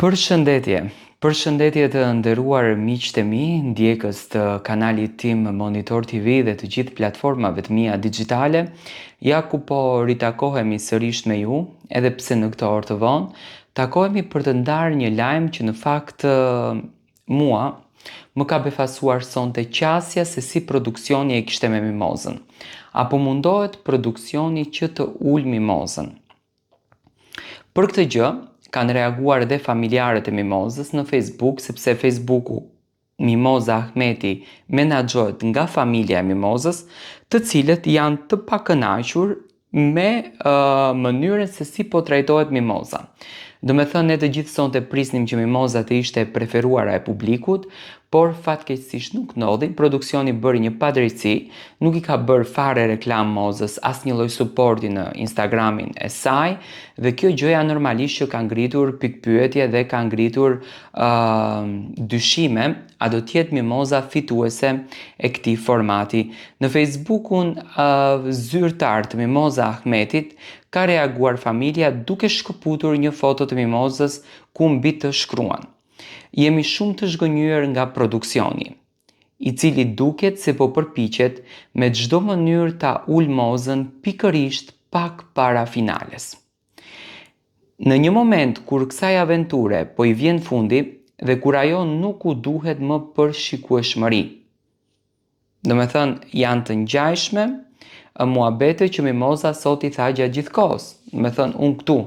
Përshëndetje, përshëndetje të nderuar miqtë e mi, ndjekës të kanalit tim Monitor TV dhe të gjithë platformave të mia digjitale. Ja ku po ritakohemi sërish me ju, edhe pse në këtë orë të vonë, takohemi për të ndarë një lajm që në fakt mua më ka befasuar sonte qasja se si produksioni e kishte me mimozën. Apo mundohet produksioni që të ulë mimozën? Për këtë gjë, kanë reaguar edhe familjarët e mimozës në Facebook, sepse Facebooku Mimoza Ahmeti menaxhohet nga familja e mimozës, të cilët janë të pakënaqur me mënyrën se si po trajtohet mimoza. Do me thënë, ne të gjithë sonte prisnim që mimoza të ishte preferuara e publikut, por fatkeqësisht nuk ndodhi. Produksioni bëri një padrejtësi, nuk i ka bërë fare reklam mozës, asnjë lloj suporti në Instagramin e saj, dhe kjo gjëja normalisht që ka ngritur pikpyetje dhe ka ngritur dyshime, a do t'jetë mimoza fituese e këtij formati. Në Facebookun zyrtar të Mimoza Ahmetit ka reaguar familja duke shkëputur një foto të mimozës ku mbi të shkruan: "Jemi shumë të zhgënjur nga produksioni", i cili duket se po përpiqet me çdo mënyrë ta ulë mozën pikërisht pak para finales. Në një moment kur kësaj aventure po i vjen fundi dhe kur ajo nuk u duhet më për shikueshmëri. Do me thënë, janë të ngjajshme muhabete që mimoza sot i tha gjatë gjithë kohës. Do me thënë, unë këtu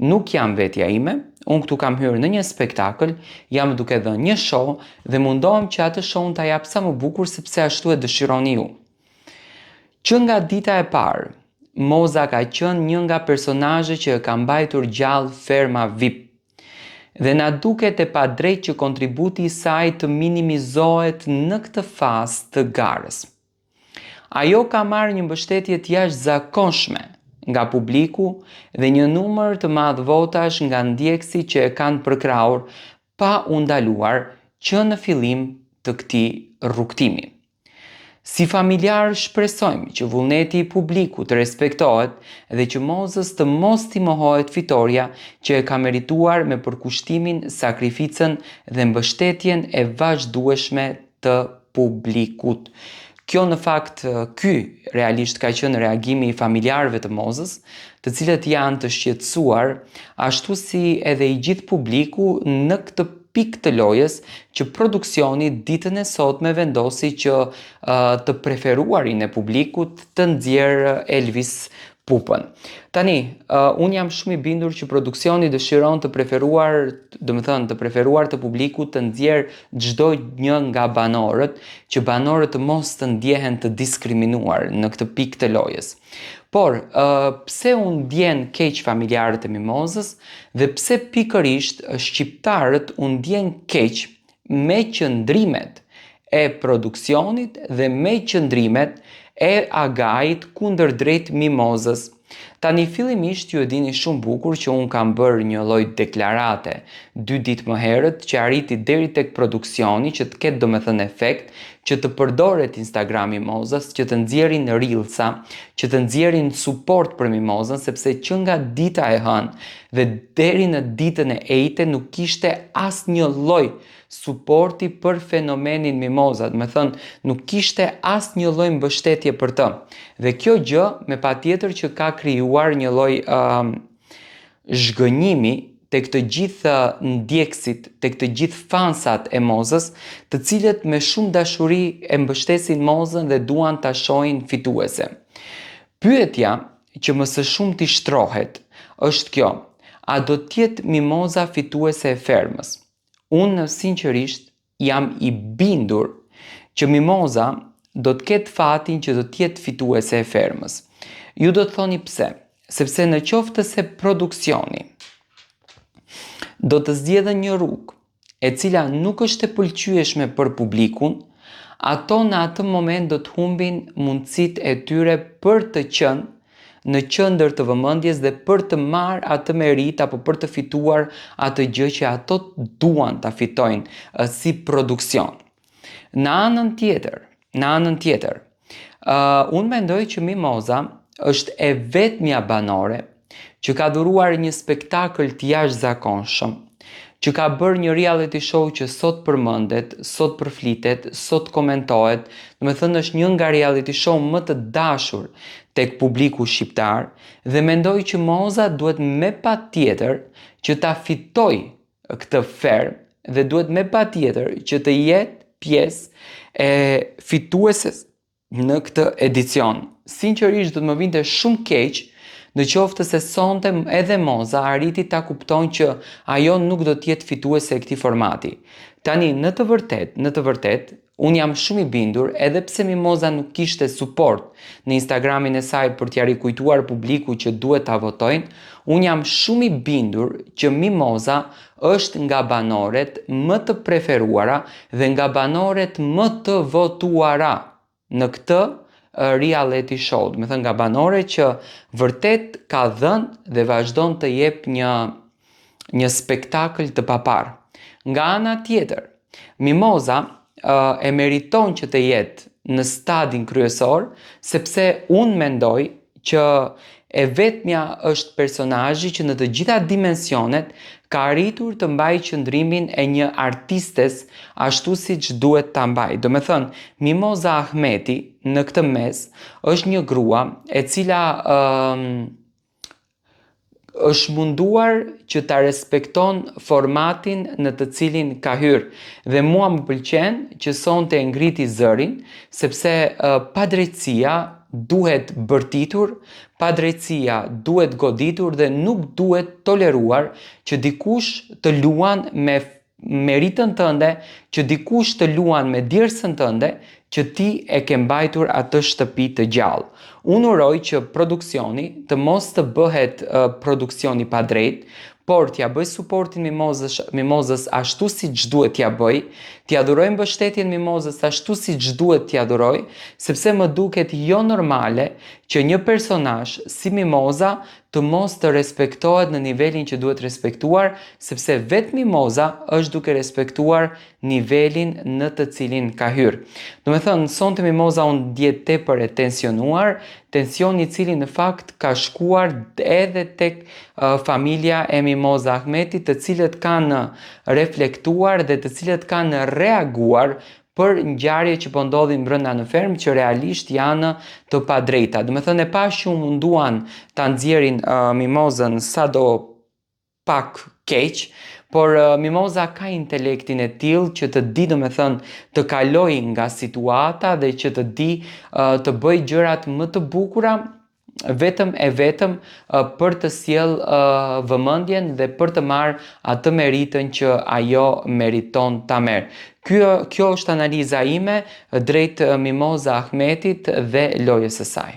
nuk jam vetja ime, unë këtu kam hyrë në një spektakël, jam duke dhënë një show dhe mundohem që atë show ta jap sa më bukur sepse ashtu e dëshironi ju. Që nga dita e parë, Moza ka qenë një nga personazhet që ka mbajtur gjallë ferma VIP. Dhe na duket e padrejtë që kontributi i saj të minimizohet në këtë fazë të garës. Ajo ka marrë një mbështetje të jashtëzakonshme nga publiku dhe një numër të madh votash nga ndjekësit që e kanë përkrahur pa u ndaluar që në fillim të këtij rrugtimi. Si familjar shpresojmë që vullneti i publikut të respektohet dhe që mozës të mos t'i mohohet fitoria që e ka merituar me përkushtimin, sakrificën dhe mbështetjen e vazhdueshme të publikut. Kjo në fakt, ky realisht ka qenë reagimi i familjarëve të mozës, të cilët janë të shqetësuar, ashtu si edhe i gjithë publiku në këtë pikë të lojës që produksioni ditën e sotme vendosi që të preferuarin e publikut të nxjerrë Elvis Pupën. Tani, unë jam shumë i bindur që produksioni dëshiron të preferuar të publikut të nxjerrë çdo një nga banorët, që banorët të mos të ndjehen të diskriminuar në këtë pikë të lojës. Por, pse unë ndjen keq familjarët e mimozës dhe pse pikërisht shqiptarët unë ndjen keq me qëndrimet e produksionit dhe me qëndrimet e agait kundër drejt mimozës. Tani fillimisht ju e dini shumë bukur që unë kam bërë një lloj deklarate 2 ditë më herët që arriti deri tek produksioni që të ketë domethënë efekt, që të përdoret Instagram mimozës, që të nxjerrin reelsa, që të nxjerrin suport për mimozën, sepse që nga dita e hënë dhe deri në ditën e ejte nuk kishte asnjë lloj suporti për fenomenin mimoza, do me thënë nuk kishte asnjë lloj mbështetje për të. Dhe kjo gjë me patjetër që ka krijuar një lloj zhgënjimi tek të gjithë ndjekësit, tek të gjithë fansat e mozës, të cilët me shumë dashuri e mbështesin mozën dhe duan ta shohin fituese. Pyetja që më së shumti shtrohet është kjo: a do t'jetë mimoza fituese e fermës? Unë sinqerisht jam i bindur që mimoza do të ketë fatin që do t'jetë fituese e fermës. Ju do të thoni pse? Sepse në qoftë se produksioni do të zgjedhë një rrugë e cila nuk është e pëlqyeshme për publikun, ato në atë moment do të humbin mundësitë e tyre për të qenë në qendër të vëmendjes dhe për të marrë atë merit apo për të fituar atë gjë që ato duan ta fitojnë si produksion. Në anën tjetër, unë mendoj që Mimoza është e vetmja banore që ka dhuruar një spektakël të jashtëzakonshëm, që ka bërë një reality show që sot përmendet, sot përflitet, sot komentohet, domethënë është një nga reality show më të dashur tek publiku shqiptar dhe mendoj që Moza duhet me patjetër që ta fitoj këtë ferm dhe duhet me patjetër që të jetë pjesë e fitueses në këtë edicion. Sinqerisht do të më vinte shumë keq në qoftë se sonte edhe Moza arriti ta kupton që ajo nuk do t'jetë fituese e këtij formati. Tani, në të vërtet, unë jam shumë i bindur, edhe pse Mimoza nuk kishte suport në Instagramin e saj për t'ja rikujtuar publiku që duhet ta votojnë, unë jam shumë i bindur që Mimoza është nga banorët më të preferuara dhe nga banorët më të votuara në këtë reality show, do të thënë nga banore që vërtet ka dhënë dhe vazhdon të jep një spektakël të papar. Nga ana tjetër, Mimoza e meriton që të jetë në stadin kryesor, sepse unë mendoj që e vetmja është personazhi që në të gjitha dimensionet ka arritur të mbajë qëndrimin e një artistes ashtu siç duhet ta mbajë. Do me thënë, Mimoza Ahmeti në këtë mes është një grua e cila është munduar që ta respekton formatin në të cilin ka hyrë. Dhe mua më pëlqen që sonte e ngriti zërin, sepse padrejtësia duhet bërtitur, padrejtësia duhet goditur dhe nuk duhet toleruar që dikush të luan me meritën tënde, që dikush të luan me djersën tënde, që ti e ke mbajtur atë shtëpi të gjallë. Unë uroj që produksioni të mos të bëhet produksioni pa drejt, por t'ja bëj suportin Mimozës ashtu siç duhet t'ja bëj, t'ja dhuroj mbështetjen Mimozës ashtu siç duhet t'ja dhuroj, sepse më duket jo normale që një personazh si Mimoza të mos të respektohet në nivelin që duhet respektuar, sepse vetë Mimoza është duke respektuar nivelin në të cilin ka hyrë. Do me thënë, sonte Mimoza unë ndjet tepër e tensionuar, tension i cili në fakt ka shkuar edhe tek familja e Mimoza Ahmetit, të cilët kanë reflektuar dhe të cilët kanë reaguar për ngjarje që po ndodhin brenda në fermë që realisht janë të padrejta. Do me thënë, e pash që munduan ta nxjerrin Mimozën sado pak keq, por Mimoza ka intelektin e tillë që të di, do me thënë, të kaloj nga situata dhe që të di të bëj gjërat më të bukura vetëm për të sjell vëmendjen dhe për të marrë atë meritën që ajo meriton ta merr. Kjo është analiza ime drejt Mimoza Ahmetit dhe lojës së saj.